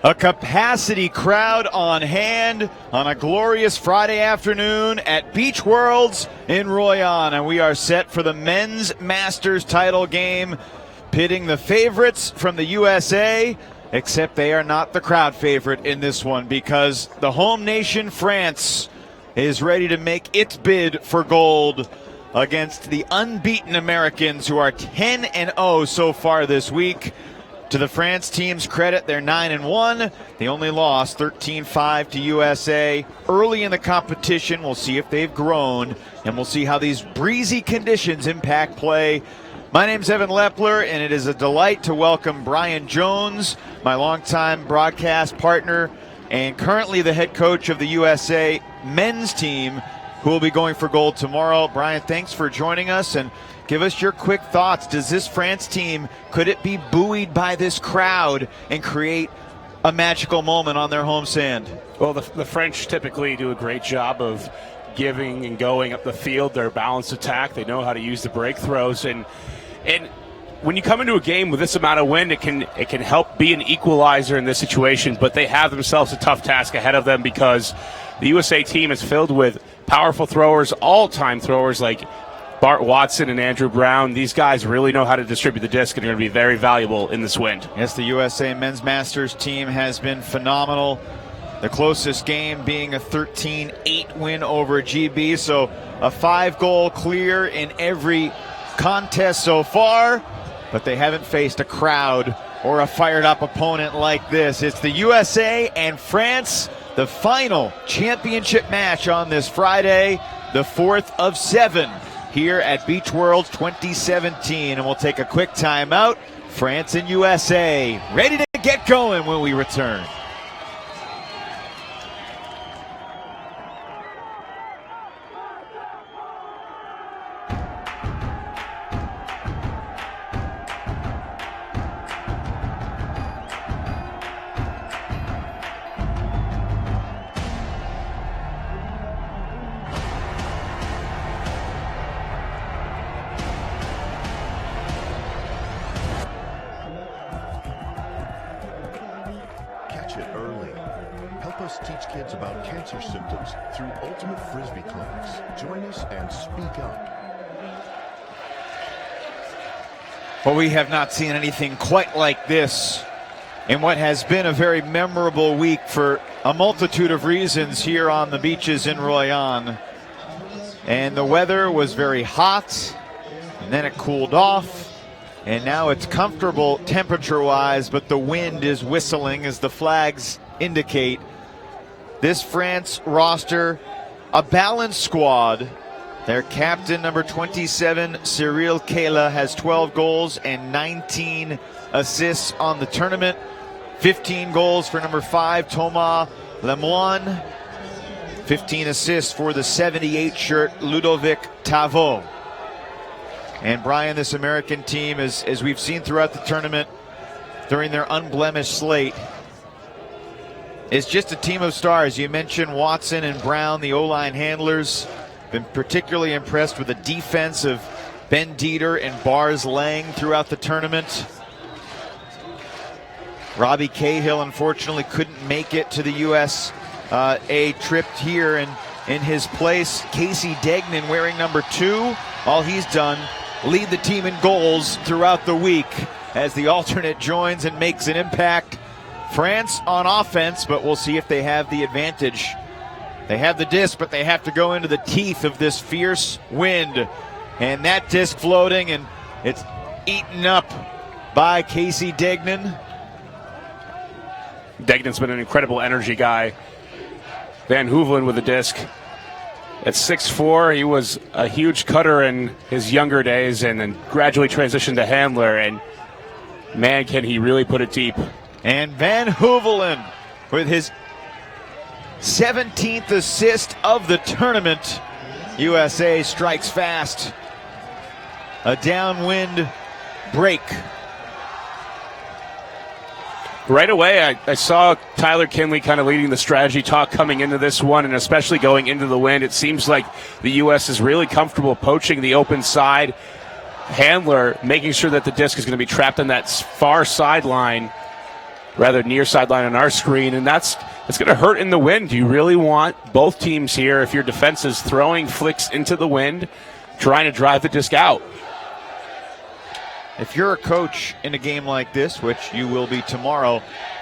A capacity crowd on hand on a glorious Friday afternoon at Beach Worlds in Royan, and we are set for the men's Masters title game, pitting the favorites from the USA, except they are not the crowd favorite in this one because the home nation, France, is ready to make its bid for gold against the unbeaten Americans, who are 10-0 so far this week. To the France team's credit, they're 9-1. They only lost 13-5 to USA early in the competition. We'll see if they've grown, and we'll see how these breezy conditions impact play. My name's Evan Lepler, and it is a delight to welcome Brian Jones, my longtime broadcast partner and currently the head coach of the USA men's team, who will be going for gold tomorrow. Brian, thanks for joining us, and give us your quick thoughts. Does this France team, could it be buoyed by this crowd and create a magical moment on their home sand? Well, the French typically do a great job of giving and going up the field. Their balanced attack, they know how to use the break throws. And when you come into a game with this amount of wind, it can help be an equalizer in this situation. But they have themselves a tough task ahead of them because the USA team is filled with powerful throwers, all-time throwers like Bart Watson and Andrew Brown. These guys really know how to distribute the disc and are going to be very valuable in this wind. Yes, the USA Men's Masters team has been phenomenal. The closest game being a 13-8 win over GB, so a 5-goal clear in every contest so far, but they haven't faced a crowd or a fired-up opponent like this. It's the USA and France, the final championship match on this Friday, the 4th of 7. Here at Beach Worlds 2017, and we'll take a quick timeout. France and USA ready to get going when we return. Teach kids about cancer symptoms through Ultimate Frisbee clinics. Join us and speak up. Well, we have not seen anything quite like this in what has been a very memorable week for a multitude of reasons here on the beaches in Royan. And the weather was very hot, and then it cooled off, and now it's comfortable temperature-wise, but the wind is whistling as the flags indicate. This France roster, a balanced squad. Their captain, number 27, Cyril Kayla, has 12 goals and 19 assists on the tournament. 15 goals for number 5, Thomas Lemoine. 15 assists for the 78 shirt, Ludovic Tavo. And Brian, this American team, as we've seen throughout the tournament during their unblemished slate, it's just a team of stars. You mentioned Watson and Brown, the O-line handlers. Been particularly impressed with the defense of Ben Dieter and Bars Lang throughout the tournament. Robbie Cahill, unfortunately, couldn't make it to the USA trip here. And in his place, Casey Degnan, wearing number 2. All he's done, lead the team in goals throughout the week as the alternate joins and makes an impact. France on offense, but we'll see if they have the advantage. They have the disc, but they have to go into the teeth of this fierce wind. And that disc floating, and it's eaten up by Casey Degnan. Degnan's been an incredible energy guy. Van Hoevelen with the disc. At 6'4", he was a huge cutter in his younger days and then gradually transitioned to handler. And man, can he really put it deep. And Van Hoevelen with his 17th assist of the tournament. USA strikes fast. A downwind break. Right away, I saw Tyler Kinley kind of leading the strategy talk coming into this one, and especially going into the wind. It seems like the U.S. is really comfortable poaching the open side. Handler making sure that the disc is going to be trapped on that far sideline. rather near sideline on our screen, and that's going to hurt in the wind. You really want both teams here, if your defense is throwing flicks into the wind, trying to drive the disc out. If you're a coach in a game like this, which you will be tomorrow,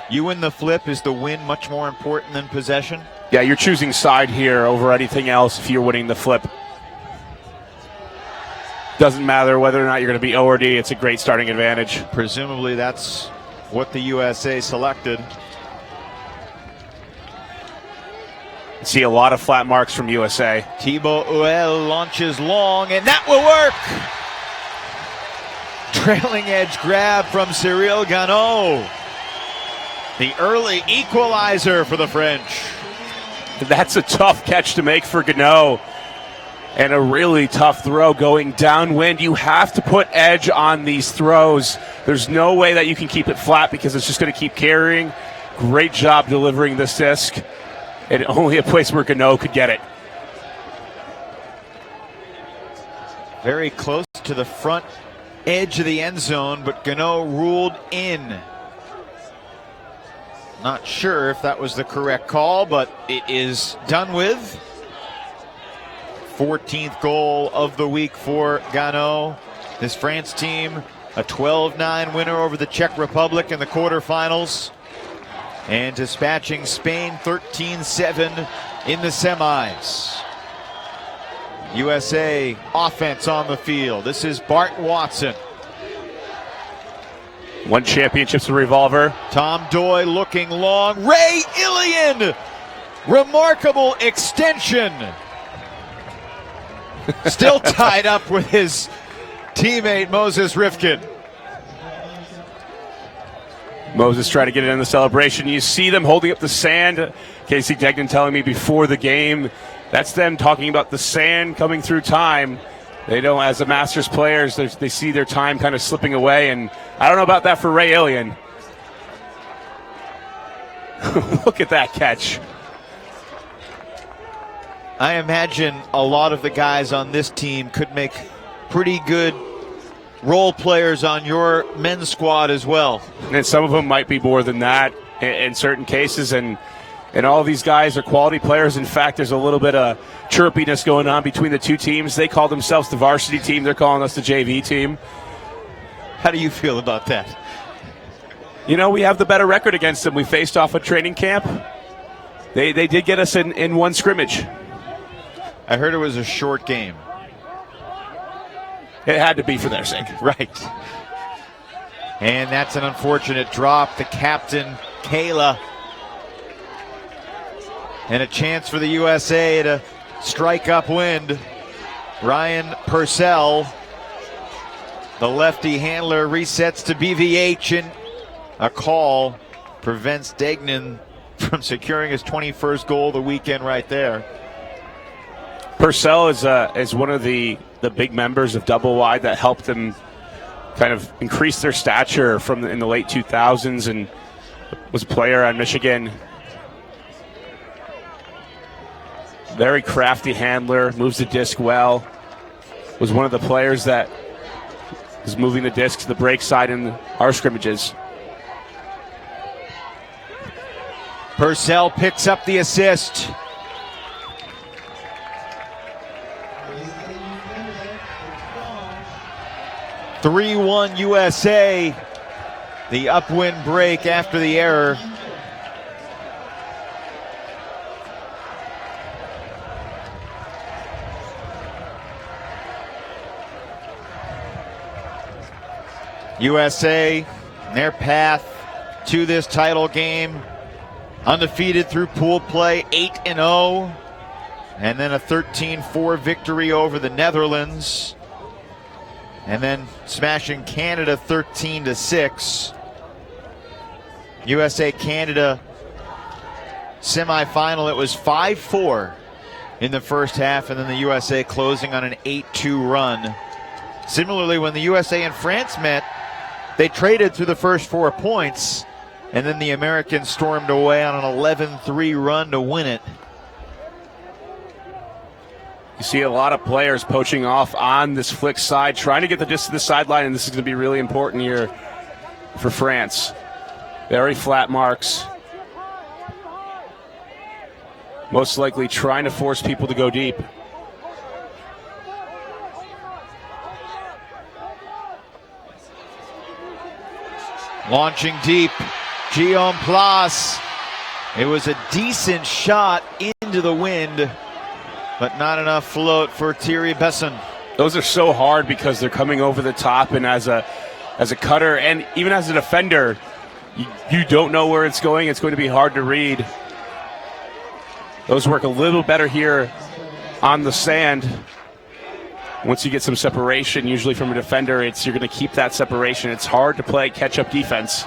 you win the flip. Is the win much more important than possession? Yeah, you're choosing side here over anything else if you're winning the flip. Doesn't matter whether or not you're going to be O or D. It's a great starting advantage. Presumably that's what the USA selected. See a lot of flat marks from USA. Thibaut Huel launches long, and that will work. Trailing edge grab from Cyril Ganot. The early equalizer for the French. That's a tough catch to make for Ganot. And a really tough throw going downwind. You have to put edge on these throws. There's no way that you can keep it flat because it's just going to keep carrying. Great job delivering this disc. And only a place where Ganot could get it. Very close to the front edge of the end zone, but Ganot ruled in. Not sure if that was the correct call, but it is done with. 14th goal of the week for Ganot. This France team, a 12-9 winner over the Czech Republic in the quarterfinals, and dispatching Spain 13-7 in the semis. USA offense on the field. This is Bart Watson. One championship's a revolver. Tom Doy looking long. Ray Ilian! Remarkable extension. Still tied up with his teammate Moses Rifkin. Moses trying to get it in the celebration. You see them holding up the sand. Casey Degnan telling me before the game, that's them talking about the sand coming through time. They don't, as the Masters players, they see their time kind of slipping away, and I don't know about that for Ray Ilian. Look at that catch. I imagine a lot of the guys on this team could make pretty good role players on your men's squad as well. And some of them might be more than that in certain cases, and all these guys are quality players. In fact, there's a little bit of chirpiness going on between the two teams. They call themselves the varsity team. They're calling us the JV team. How do you feel about that? You know, we have the better record against them. We faced off at training camp. They did get us in one scrimmage. I heard it was a short game. It had to be for their sake. Right. And that's an unfortunate drop. The captain, Kayla. And a chance for the USA to strike upwind. Ryan Purcell, the lefty handler, resets to BVH, and a call prevents Degnan from securing his 21st goal of the weekend right there. Purcell is one of the big members of Double Wide that helped them kind of increase their stature in the late 2000s, and was a player on Michigan. Very crafty handler, moves the disc well. Was one of the players that was moving the disc to the break side in our scrimmages. Purcell picks up the assist. (3-1) USA. The upwind break after the error. USA, their path to this title game, undefeated through pool play, 8-0, and then a 13-4 victory over the Netherlands, and then smashing Canada 13-6. USA-Canada semifinal, it was 5-4 in the first half, and then the USA closing on an 8-2 run. Similarly, when the USA and France met, they traded through the first 4 points, and then the Americans stormed away on an 11-3 run to win it. You see a lot of players poaching off on this flick side, trying to get the disc to the sideline, and this is going to be really important here for France. Very flat marks. Most likely trying to force people to go deep. Launching deep, Guillaume Place. It was a decent shot into the wind, but not enough float for Thierry Besson. Those are so hard because they're coming over the top, and as a cutter and even as a defender, you don't know where it's going. It's going to be hard to read. Those work a little better here on the sand. Once you get some separation, usually from a defender, you're going to keep that separation. It's hard to play catch-up defense.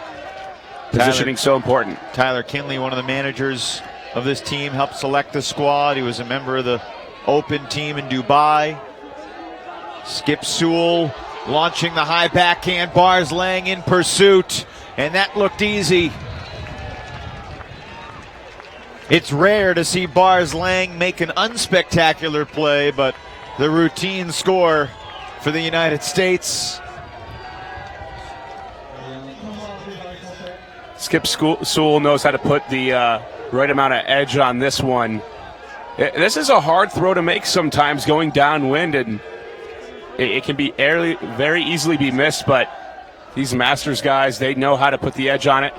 Positioning so important. Tyler Kinley, one of the managers of this team, helped select the squad. He was a member of the Open team in Dubai. Skip Sewell launching the high backhand, Bars Lang in pursuit, and that looked easy. It's rare to see Bars Lang make an unspectacular play, but the routine score for the United States. Skip Sewell knows how to put the right amount of edge on this one. This is a hard throw to make sometimes going downwind, and it can be very easily be missed, but these Masters guys, they know how to put the edge on it.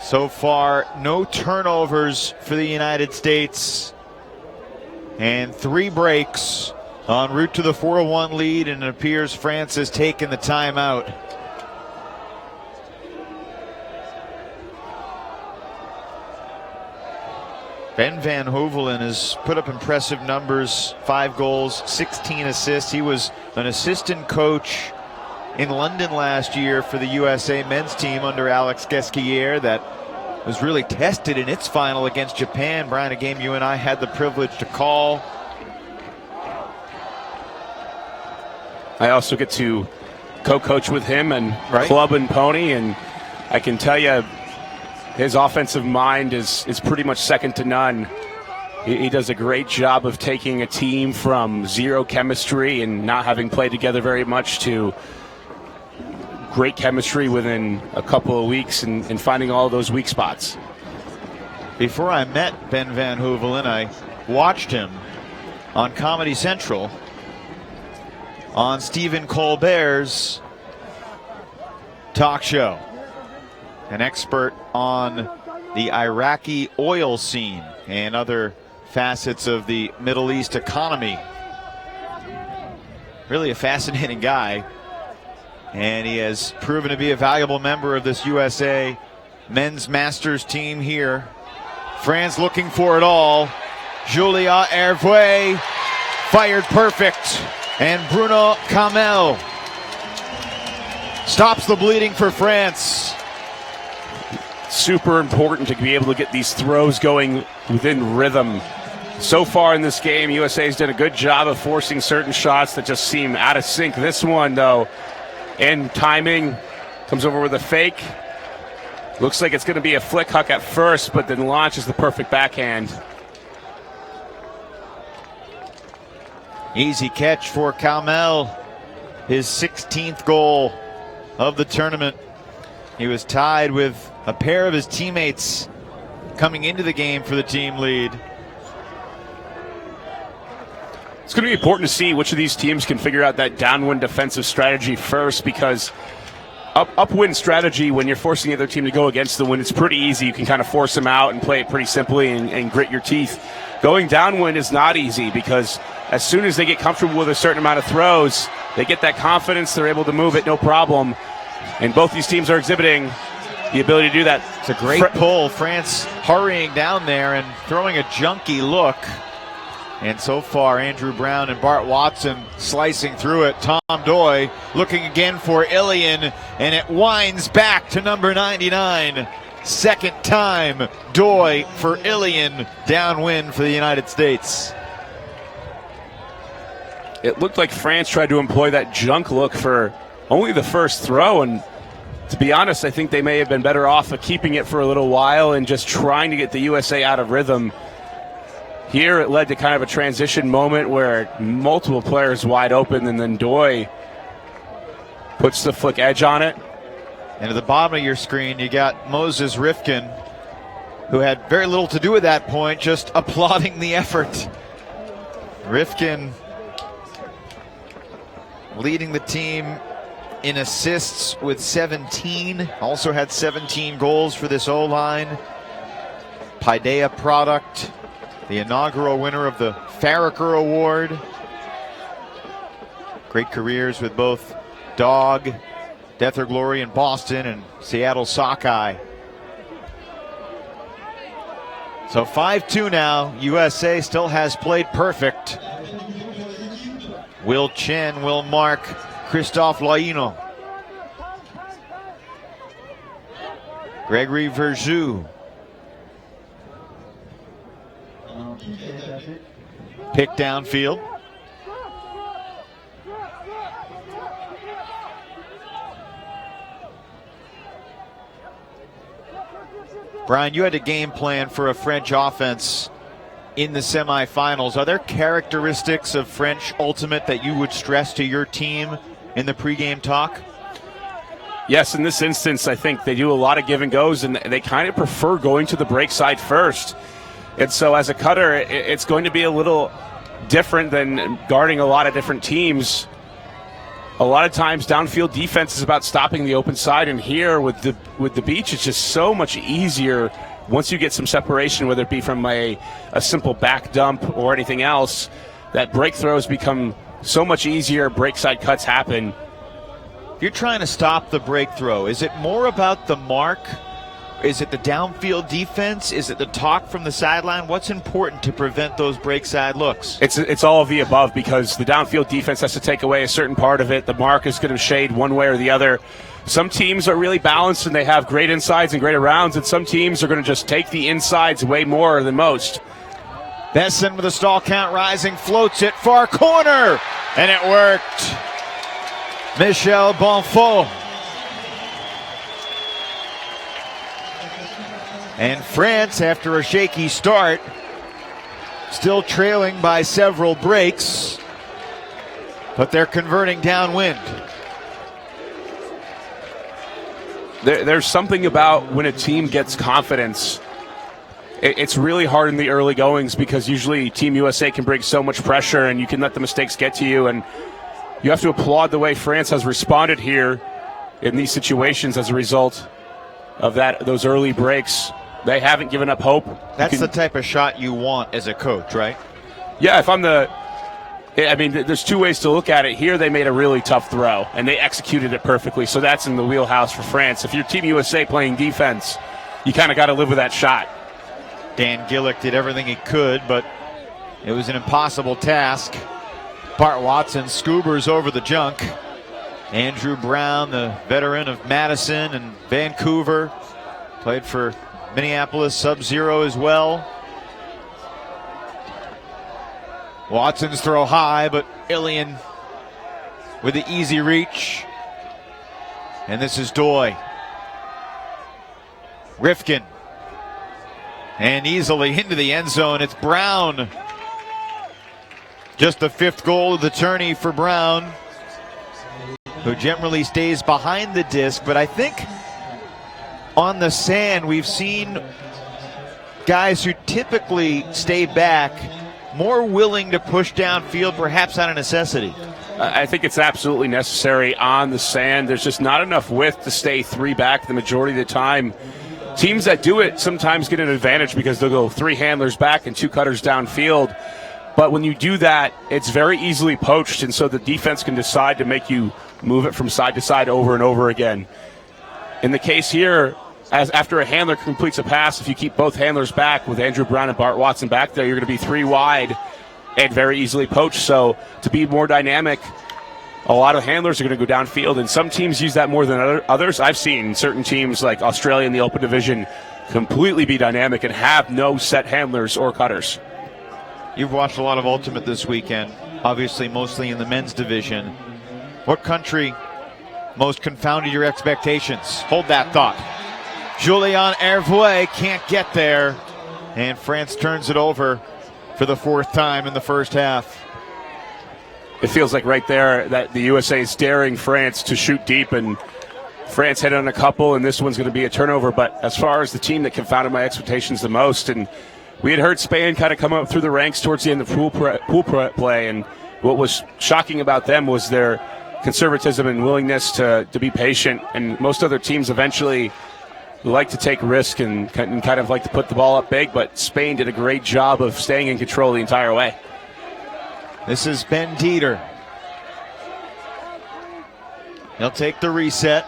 So far, no turnovers for the United States, and 3 breaks en route to the 4-1 lead, and it appears France has taken the timeout. Ben Van Hovelen has put up impressive numbers, 5 goals, 16 assists. He was an assistant coach in London last year for the USA men's team under Alex Guesquière that was really tested in its final against Japan. Brian, a game you and I had the privilege to call. I also get to co-coach with him and Club and Pony, and I can tell you his offensive mind is pretty much second to none. He does a great job of taking a team from zero chemistry and not having played together very much to great chemistry within a couple of weeks and finding all those weak spots. Before I met Ben Van Hovelen, I watched him on Comedy Central on Stephen Colbert's talk show. An expert on the Iraqi oil scene and other facets of the Middle East economy. Really a fascinating guy, and he has proven to be a valuable member of this USA men's Masters team here. France looking for it all. Julia Hervé fired perfect, and Bruno Camel stops the bleeding for France. Super important to be able to get these throws going within rhythm. So far in this game, USA's done a good job of forcing certain shots that just seem out of sync. This one, though, in timing, comes over with a fake. Looks like it's going to be a flick huck at first, but then launches the perfect backhand. Easy catch for Camel, his 16th goal of the tournament. He was tied with a pair of his teammates coming into the game for the team lead. It's going to be important to see which of these teams can figure out that downwind defensive strategy first, because upwind strategy, when you're forcing the other team to go against the wind, it's pretty easy. You can kind of force them out and play it pretty simply and grit your teeth. Going downwind is not easy, because as soon as they get comfortable with a certain amount of throws, they get that confidence, they're able to move it no problem. And both these teams are exhibiting the ability to do that. It's a great pull. France hurrying down there and throwing a junky look. And so far, Andrew Brown and Bart Watson slicing through it. Tom Doy looking again for Ilian, and it winds back to number 99. Second time Doy for Ilian, downwind for the United States. It looked like France tried to employ that junk look for only the first throw, and to be honest, I think they may have been better off of keeping it for a little while and just trying to get the USA out of rhythm. Here it led to kind of a transition moment where multiple players wide open, and then Doi puts the flick edge on it. And at the bottom of your screen, you got Moses Rifkin, who had very little to do at that point, just applauding the effort. Rifkin leading the team in assists with 17. Also had 17 goals for this O-line. Paideia product, the inaugural winner of the Farraker Award. Great careers with both Dog, Death or Glory in Boston, and Seattle Sockeye. So 5-2 now. USA still has played perfect. Will Chen will mark Christophe Laino. Gregory Verjou. Pick downfield. Brian, you had a game plan for a French offense in the semifinals. Are there characteristics of French Ultimate that you would stress to your team in the pregame talk? Yes, in this instance, I think they do a lot of give and goes, and they kind of prefer going to the break side first. And so as a cutter, it's going to be a little different than guarding a lot of different teams. A lot of times downfield defense is about stopping the open side, and here with the beach, it's just so much easier once you get some separation, whether it be from a simple back dump or anything else, that break throws become so much easier, break side cuts happen. If you're trying to stop the break throw, is it more about the mark? Is it the downfield defense? Is it the talk from the sideline? What's important to prevent those break side looks? It's all of the above, because the downfield defense has to take away a certain part of it. The mark is going to shade one way or the other. Some teams are really balanced and they have great insides and great arounds, and some teams are going to just take the insides way more than most. Besson with a stall count rising, floats it far corner, and it worked. Michel Bonfaux. And France, after a shaky start, still trailing by several breaks, but they're converting downwind. There's something about when a team gets confidence. It's really hard in the early goings, because usually Team USA can bring so much pressure and you can let the mistakes get to you. And you have to applaud the way France has responded here in these situations as a result of those early breaks. They haven't given up hope. That's the type of shot you want as a coach, right? Yeah, there's two ways to look at it. Here they made a really tough throw, and they executed it perfectly, so that's in the wheelhouse for France. If you're Team USA playing defense, you kind of got to live with that shot. Dan Gillick did everything he could, but it was an impossible task. Bart Watson scoobers over the junk. Andrew Brown, the veteran of Madison and Vancouver, played for Minneapolis Sub-Zero as well. Watson's throw high, but Ilian with the easy reach. And this is Doi. Rifkin. And easily into the end zone. It's Brown. Just the fifth goal of the tourney for Brown, who generally stays behind the disc. But I think on the sand, we've seen guys who typically stay back more willing to push downfield, perhaps out of necessity. I think it's absolutely necessary on the sand. There's just not enough width to stay three back the majority of the time. Teams that do it sometimes get an advantage because they'll go three handlers back and two cutters downfield. But when you do that, it's very easily poached, and so the defense can decide to make you move it from side to side over and over again. In the case here, as after a handler completes a pass, if you keep both handlers back with Andrew Brown and Bart Watson back there, you're going to be three wide and very easily poached. So to be more dynamic, a lot of handlers are going to go downfield, and some teams use that more than others. I've seen certain teams like Australia in the Open Division completely be dynamic and have no set handlers or cutters. You've watched a lot of Ultimate this weekend, obviously mostly in the men's division. What country most confounded your expectations? Hold that thought. Julien Hervouet can't get there, and France turns it over for the fourth time in the first half. It feels like right there that the USA is daring France to shoot deep, and France hit on a couple, and this one's going to be a turnover. But as far as the team that confounded my expectations the most, and we had heard Spain kind of come up through the ranks towards the end of pool play, and what was shocking about them was their conservatism and willingness to be patient. And most other teams eventually like to take risk and kind of like to put the ball up big, but Spain did a great job of staying in control the entire way. This is Ben Dieter. He'll take the reset.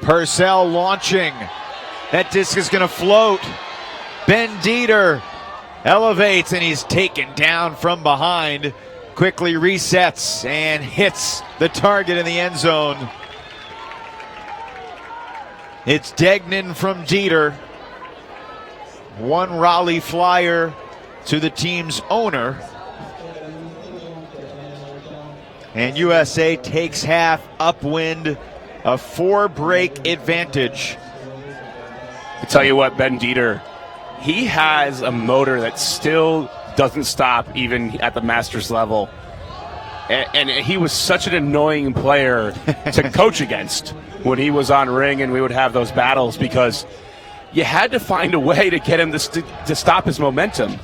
Purcell launching. That disc is going to float. Ben Dieter elevates, and he's taken down from behind. Quickly resets and hits the target in the end zone. It's Degnan from Dieter. One Raleigh flyer to the team's owner. And USA takes half upwind, a 4-break advantage. I tell you what, Ben Dieter, he has a motor that still doesn't stop even at the Masters level. And he was such an annoying player to coach against when he was on ring and we would have those battles, because you had to find a way to get him to stop his momentum.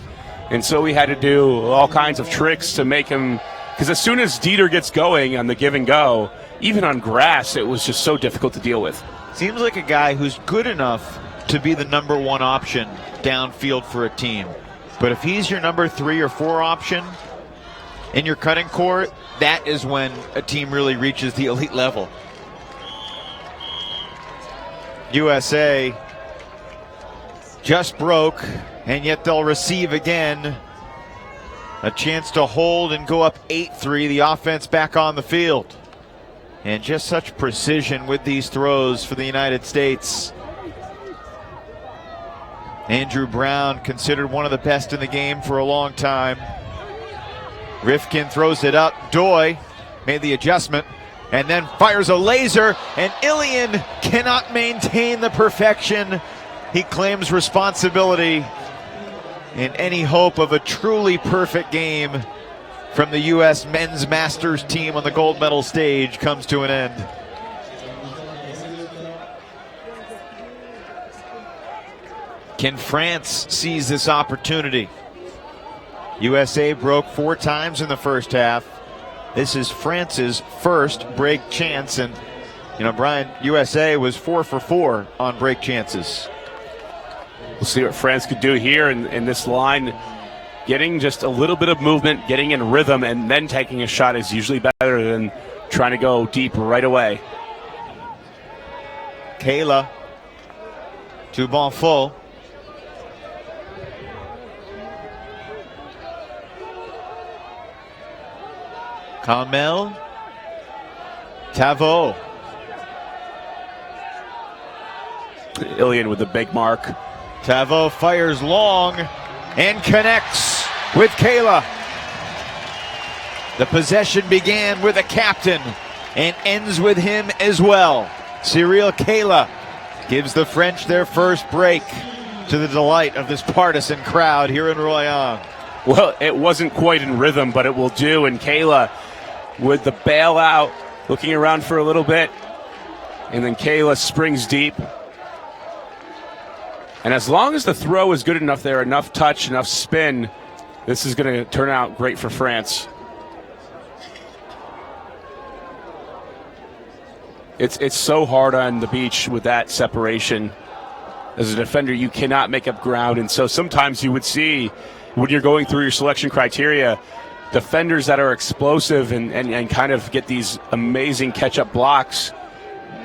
And so we had to do all kinds of tricks to make him, because as soon as Dieter gets going on the give and go, even on grass, it was just so difficult to deal with. Seems like a guy who's good enough to be the number one option downfield for a team. But if he's your number 3 or 4 option in your cutting court, that is when a team really reaches the elite level. USA just broke, and yet they'll receive again. A chance to hold and go up 8-3. The offense back on the field. And just such precision with these throws for the United States. Andrew Brown, considered one of the best in the game for a long time. Rifkin throws it up. Doy made the adjustment and then fires a laser, and Ilian cannot maintain the perfection. He claims responsibility, and any hope of a truly perfect game from the U.S. men's Masters team on the gold medal stage comes to an end. Can France seize this opportunity? USA broke 4 times in the first half. This is France's first break chance, and Brian, USA was 4 for 4 on break chances. We'll see what France could do here in this line. Getting just a little bit of movement, getting in rhythm, and then taking a shot is usually better than trying to go deep right away. Kayla, 2 ball full. Carmel, Tavo. Ilian with the big mark. Tavo fires long and connects with Kayla. The possession began with the captain and ends with him as well. Cyril Kayla gives the French their first break, to the delight of this partisan crowd here in Royan. Well, it wasn't quite in rhythm, but it will do. And Kayla with the bailout, looking around for a little bit. And then Kayla springs deep. And as long as the throw is good enough there, enough touch, enough spin, this is going to turn out great for France. It's so hard on the beach with that separation. As a defender, you cannot make up ground. And so sometimes you would see, when you're going through your selection criteria, defenders that are explosive and kind of get these amazing catch-up blocks,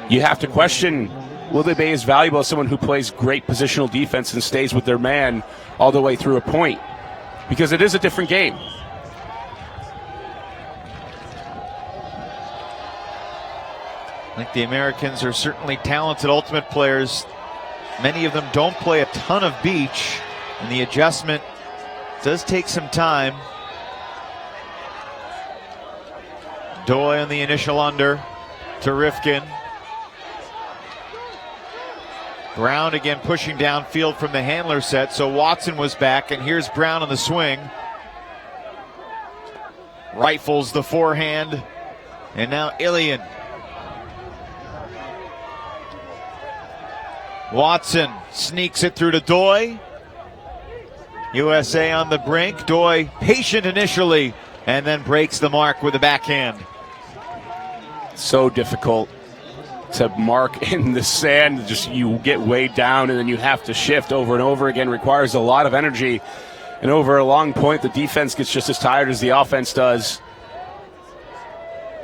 you have to question, will they be as valuable as someone who plays great positional defense and stays with their man all the way through a point? Because it is a different game. I think the Americans are certainly talented ultimate players. Many of them don't play a ton of beach, and the adjustment does take some time. Doy on the initial under to Rifkin. Brown again pushing downfield from the handler set, so Watson was back, and here's Brown on the swing. Rifles the forehand, and now Ilian. Watson sneaks it through to Doi. USA on the brink. Doi patient initially, and then breaks the mark with the backhand. So difficult to mark in the sand. Just you get weighed down, and then you have to shift over and over again. Requires a lot of energy. And over a long point, the defense gets just as tired as the offense does.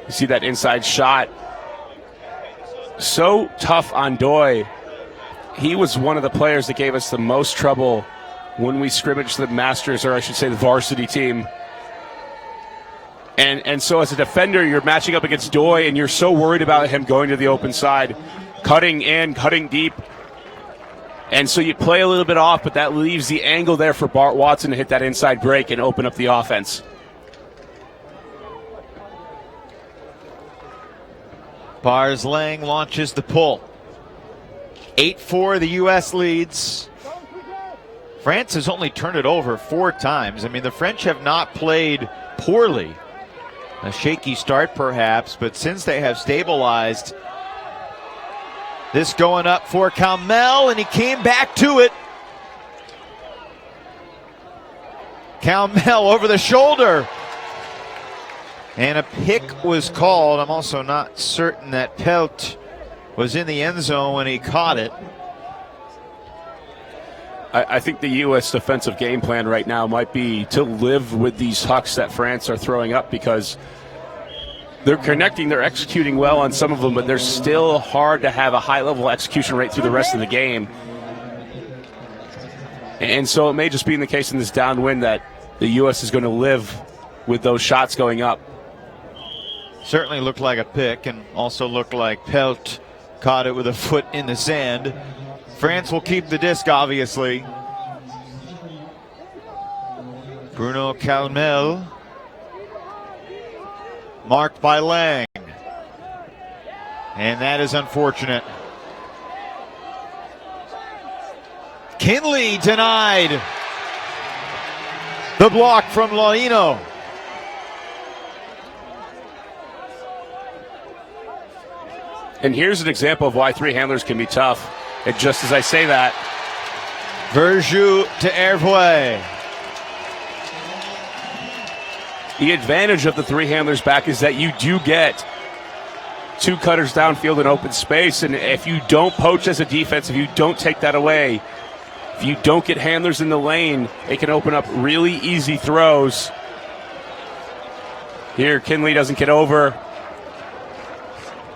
You see that inside shot. So tough on Doi. He was one of the players that gave us the most trouble when we scrimmaged the Masters, or I should say the varsity team. And so as a defender, you're matching up against Doi, and you're so worried about him going to the open side, cutting in, cutting deep. And so you play a little bit off, but that leaves the angle there for Bart Watson to hit that inside break and open up the offense. Bars Lang launches the pull. 8-4, the U.S. leads. France has only turned it over 4 times. I mean, the French have not played poorly. A shaky start, perhaps, but since they have stabilized, this going up for Calmel, and he came back to it. Calmel over the shoulder. And a pick was called. I'm also not certain that Pelt was in the end zone when he caught it. I think the U.S. defensive game plan right now might be to live with these hucks that France are throwing up, because they're connecting, they're executing well on some of them, but they're still hard to have a high-level execution rate through the rest of the game. And so it may just be in the case in this downwind that the U.S. is going to live with those shots going up. Certainly looked like a pick, and also looked like Pelt caught it with a foot in the sand. France will keep the disc, obviously. Bruno Calmel, marked by Lang. And that is unfortunate. Kinley denied the block from Laino. And here's an example of why 3 handlers can be tough. And just as I say that, Verjou to Hervé. the advantage of the 3 handlers back is that you do get 2 cutters downfield in open space. And if you don't poach as a defense, if you don't take that away, if you don't get handlers in the lane, it can open up really easy throws. Here, Kinley doesn't get over.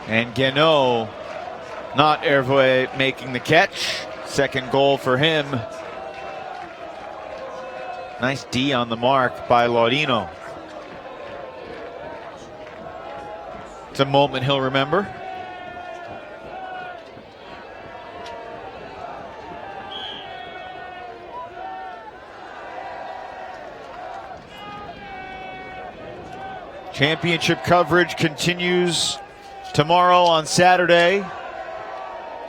And Guénaud, not Hervé, making the catch. Second goal for him. Nice D on the mark by Laurino. It's a moment he'll remember. Championship coverage continues tomorrow on Saturday.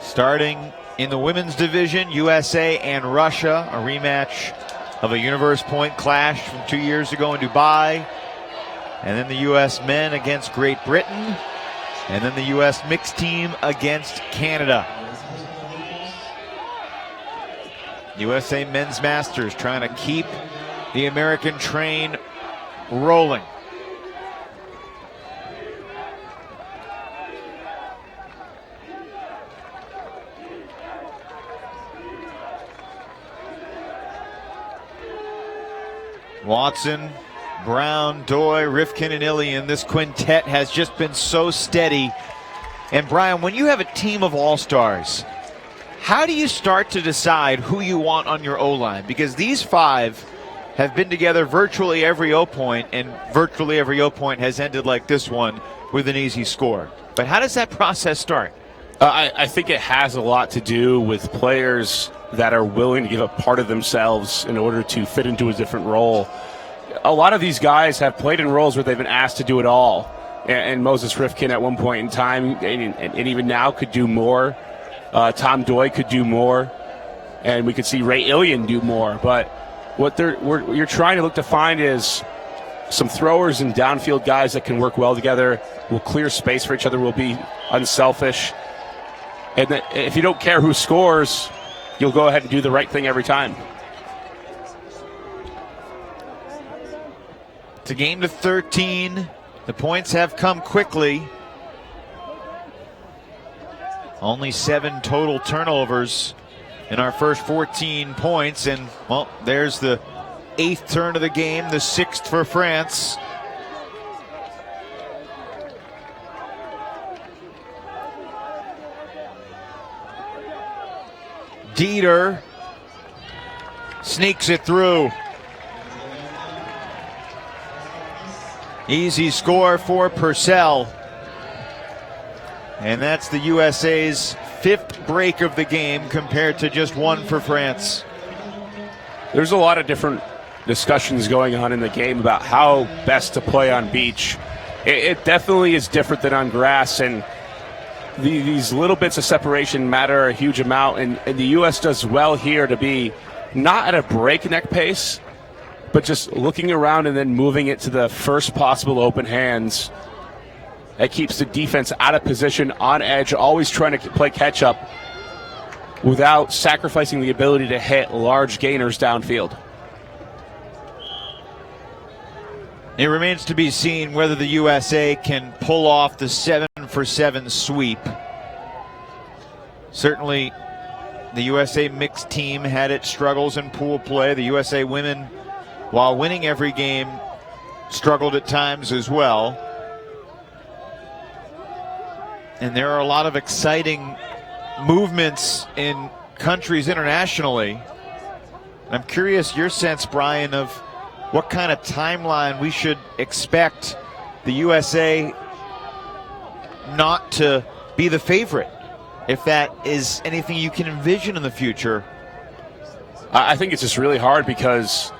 Starting in the women's division, USA and Russia, a rematch of a Universe Point clash from 2 years ago in Dubai. And then the U.S. men against Great Britain. And then the U.S. mixed team against Canada. USA Men's Masters trying to keep the American train rolling. Watson, Brown, Doi, Rifkin, and Ilian. This quintet has just been so steady. And Brian, when you have a team of all-stars, how do you start to decide who you want on your O-line? Because these 5 have been together virtually every O-point, and virtually every O-point has ended like this one with an easy score. But how does that process start? I think it has a lot to do with players that are willing to give up part of themselves in order to fit into a different role. A lot of these guys have played in roles where they've been asked to do it all. And Moses Rifkin at one point in time, and even now, could do more. Tom Doy could do more, and we could see Ray Ilian do more. But what you're trying to look to find is some throwers and downfield guys that can work well together, will clear space for each other, will be unselfish. And that if you don't care who scores, you'll go ahead and do the right thing every time. It's a game to 13. The points have come quickly. Only 7 total turnovers in our first 14 points. And, well, there's the 8th turn of the game, the 6th for France. Dieter sneaks it through. Easy score for Purcell. And that's the USA's 5th break of the game compared to just 1 for France. There's a lot of different discussions going on in the game about how best to play on beach. It definitely is different than on grass, and these little bits of separation matter a huge amount, and the U.S. does well here to be not at a breakneck pace, but just looking around and then moving it to the first possible open hands. That keeps the defense out of position, on edge, always trying to play catch-up without sacrificing the ability to hit large gainers downfield. It remains to be seen whether the USA can pull off the 7-for-7 sweep. Certainly, the USA mixed team had its struggles in pool play. The USA women, while winning every game, struggled at times as well. And there are a lot of exciting movements in countries internationally. I'm curious your sense, Brian, of what kind of timeline we should expect the USA not to be the favorite, if that is anything you can envision in the future. I think it's just really hard because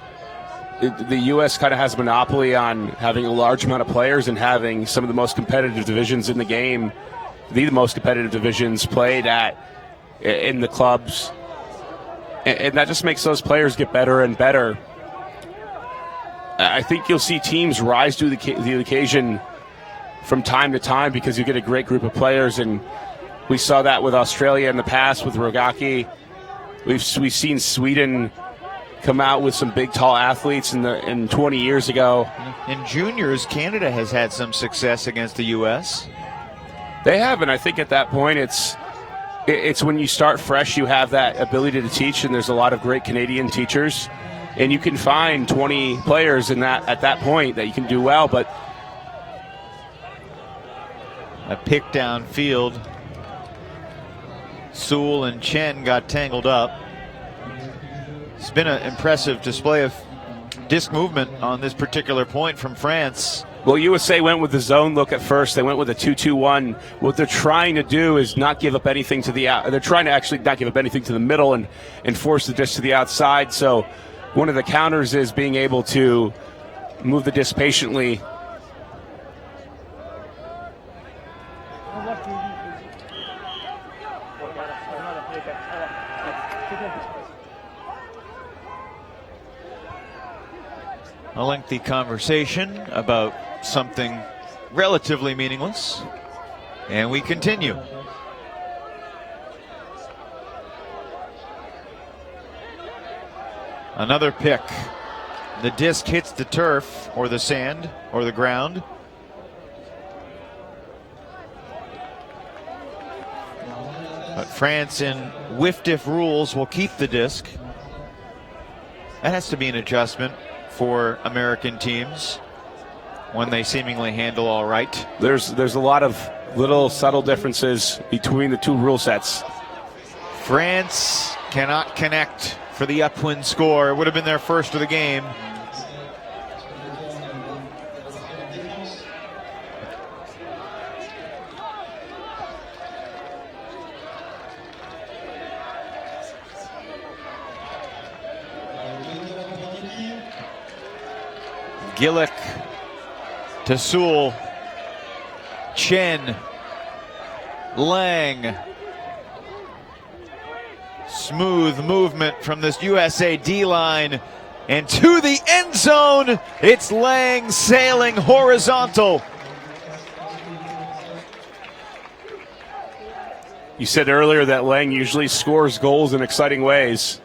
the U.S. kind of has a monopoly on having a large amount of players and having some of the most competitive divisions in the game, the most competitive divisions played in the clubs. And that just makes those players get better and better. I think you'll see teams rise to the occasion from time to time because you get a great group of players, and we saw that with Australia in the past with Rogaki. We've seen Sweden come out with some big, tall athletes in 20 years ago. In juniors, Canada has had some success against the U.S. They have, and I think at that point it's when you start fresh, you have that ability to teach, and there's a lot of great Canadian teachers. And you can find 20 players at that point that you can do well, but a pick downfield. Sewell and Chen got tangled up. It's been an impressive display of disc movement on this particular point from France. Well, USA went with the zone look at first. They went with a 2-2-1. What they're trying to do is not give up anything to the out. They're trying to actually not give up anything to the middle and force the disc to the outside. So one of the counters is being able to move the disc patiently. A lengthy conversation about something relatively meaningless, and we continue. Another pick. The disc hits the turf or the sand or the ground. But France in WFDF rules will keep the disc. That has to be an adjustment for American teams when they seemingly handle all right. There's a lot of little subtle differences between the two rule sets. France cannot connect for the upwind score. It would have been their first of the game. Gillick to Sewell, Chen, Lang, Smooth movement from this USA D-line. And to the end zone, it's Lang sailing horizontal. You said earlier that Lang usually scores goals in exciting ways.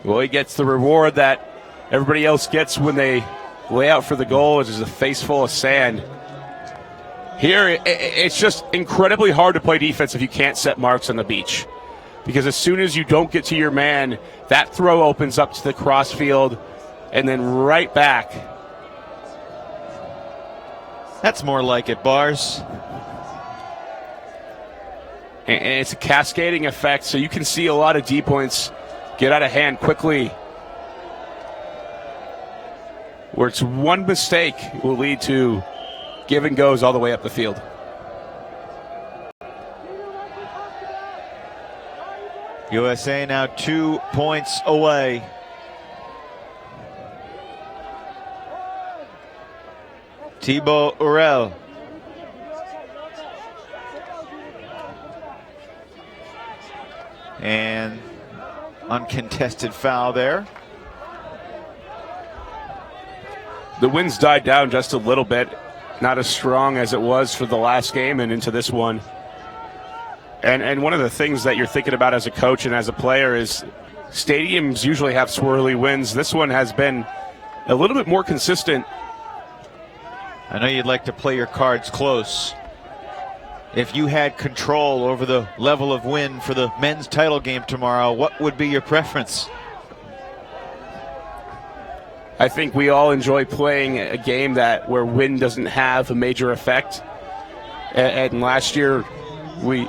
Well, he gets the reward that everybody else gets when they lay out for the goal, which is a face full of sand. Here, it's just incredibly hard to play defense if you can't set marks on the beach. Because as soon as you don't get to your man, that throw opens up to the crossfield and then right back. That's more like it, Bars. And it's a cascading effect, so you can see a lot of D points get out of hand quickly. Where it's one mistake will lead to give and goes all the way up the field. USA now 2 points away. Thibaut Urel. And uncontested foul there. The wind's died down just a little bit. Not as strong as it was for the last game and into this one. And one of the things that you're thinking about as a coach and as a player is stadiums usually have swirly winds. This one has been a little bit more consistent. I know you'd like to play your cards close. If you had control over the level of wind for the men's title game tomorrow, what would be your preference? I think we all enjoy playing a game where wind doesn't have a major effect. And last year, we...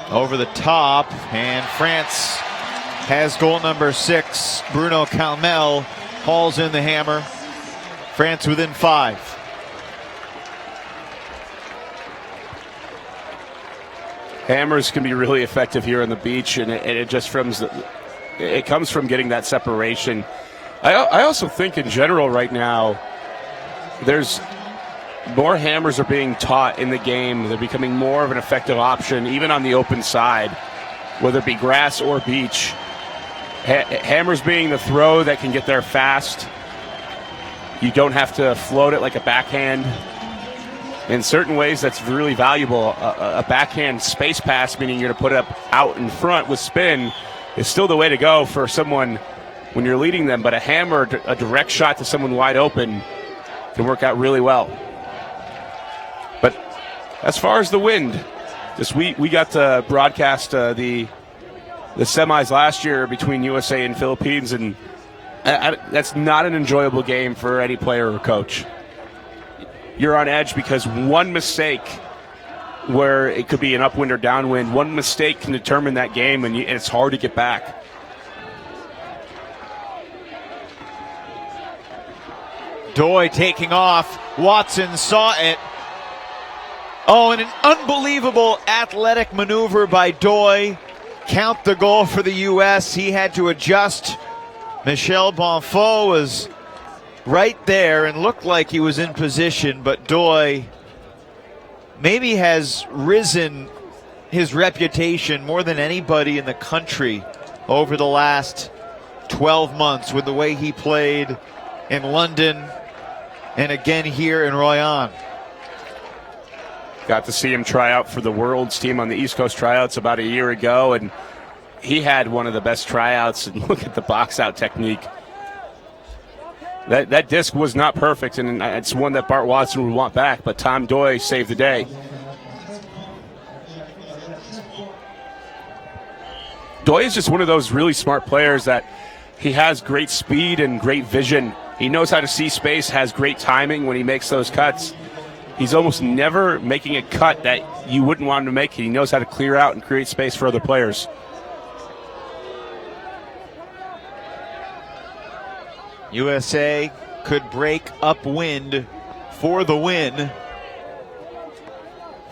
Over the top, and France has goal number 6. Bruno Calmel hauls in the hammer. France within 5. Hammers can be really effective here on the beach, and it just it comes from getting that separation. I also think in general right now, there's more hammers are being taught in the game. They're becoming more of an effective option, even on the open side, whether it be grass or beach. Hammers being the throw that can get there fast. You don't have to float it like a backhand. In certain ways, that's really valuable. A backhand space pass, meaning you're going to put it up out in front with spin, is still the way to go for someone when you're leading them. But a hammer, a direct shot to someone wide open, can work out really well. But as far as the wind, we got to broadcast the semis last year between USA and Philippines, and that's not an enjoyable game for any player or coach. You're on edge because one mistake, where it could be an upwind or downwind, one mistake can determine that game, and it's hard to get back. Doy taking off. Watson saw it. Oh, and an unbelievable athletic maneuver by Doy. Count the goal for the U.S. He had to adjust. Michel Bonfaux was right there and looked like he was in position, but Doy maybe has risen his reputation more than anybody in the country over the last 12 months with the way he played in London and again here in Royan. Got to see him try out for the Worlds team on the East Coast tryouts about a year ago, and he had one of the best tryouts. And look at the box out technique. That disc was not perfect, and it's one that Bart Watson would want back, but Tom Doy saved the day. Doy is just one of those really smart players that he has great speed and great vision. He knows how to see space, has great timing when he makes those cuts. He's almost never making a cut that you wouldn't want him to make. He knows how to clear out and create space for other players. USA could break upwind for the win.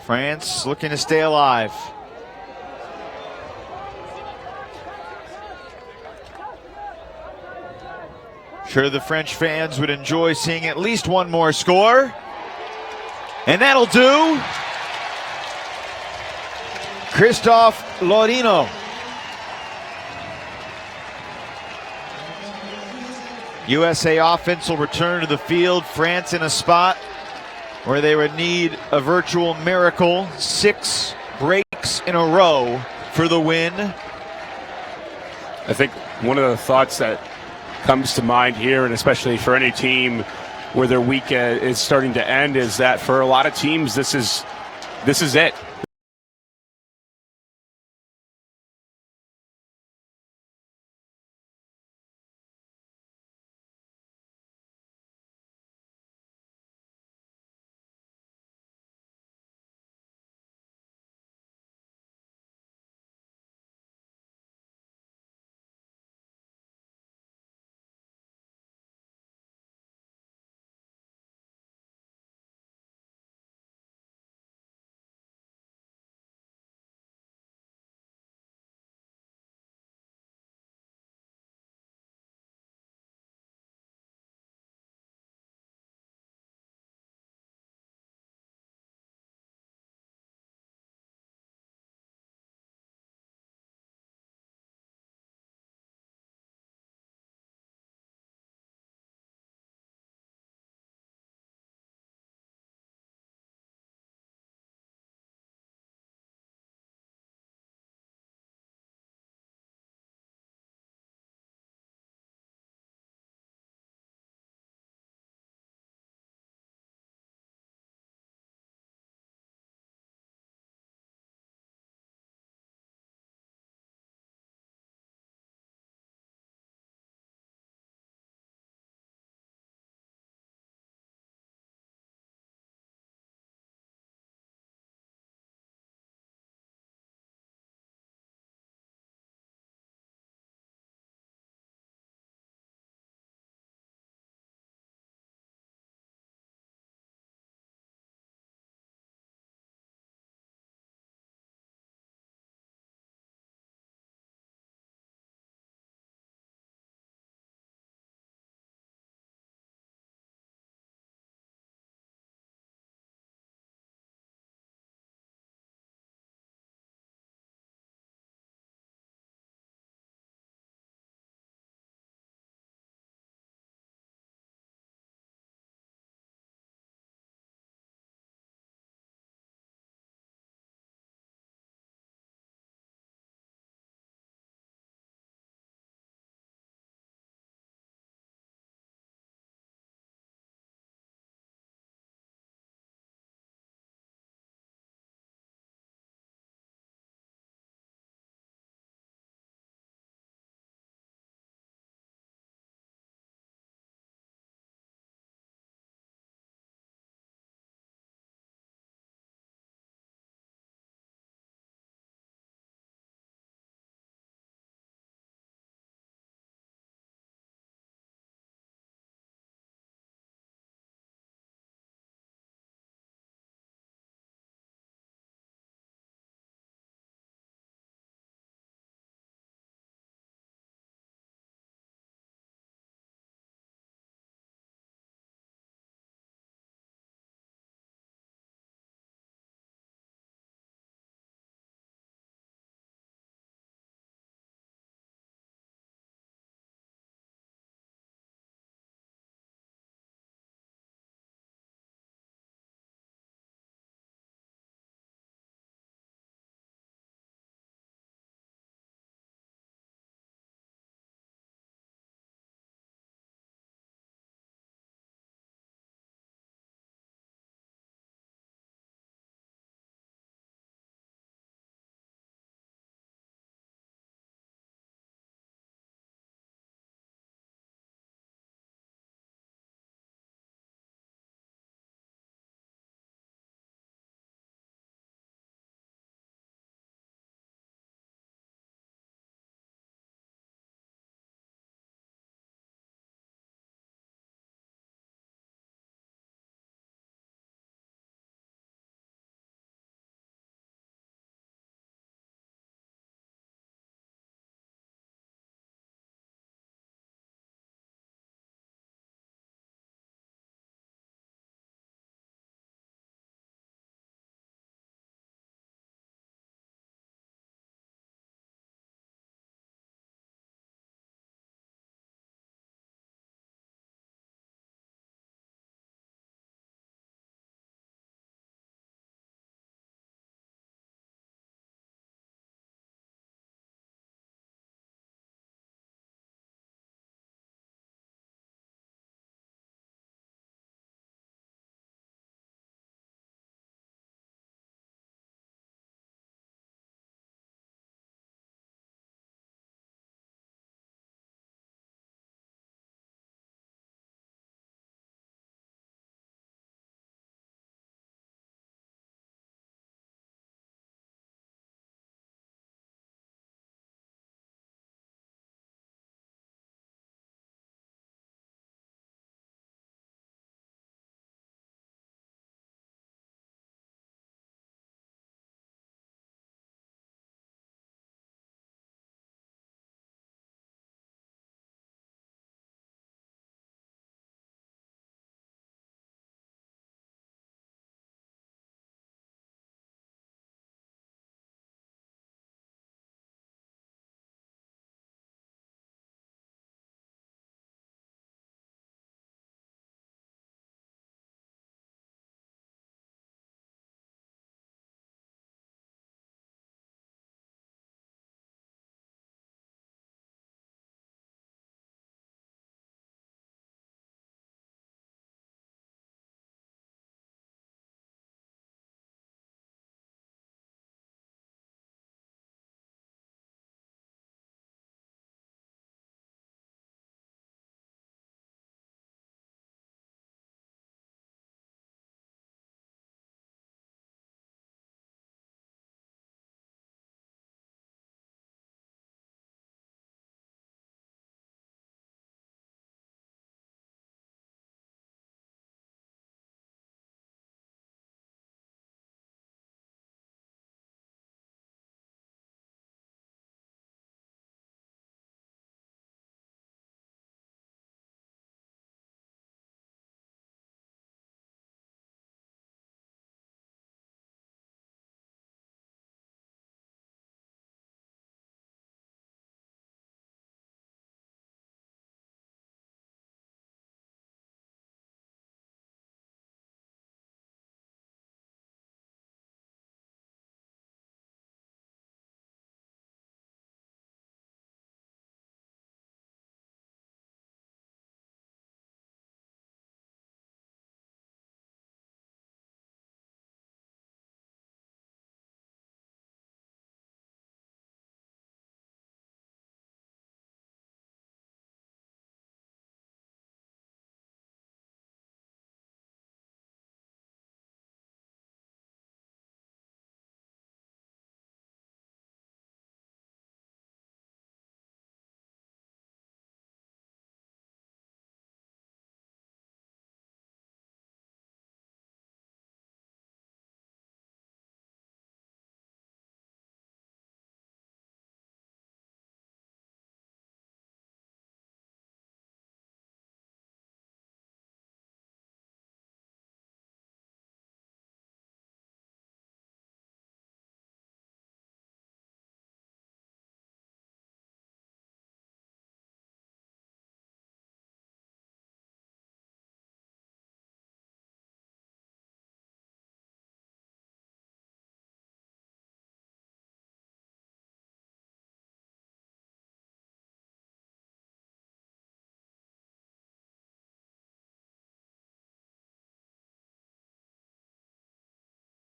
France looking to stay alive. Sure, the French fans would enjoy seeing at least one more score. And that'll do. Christophe Lorino USA offense will return to the field. France in a spot where they would need a virtual miracle. 6 breaks in a row for the win. I think one of the thoughts that comes to mind here, and especially for any team where their week is starting to end, is that for a lot of teams, this is it.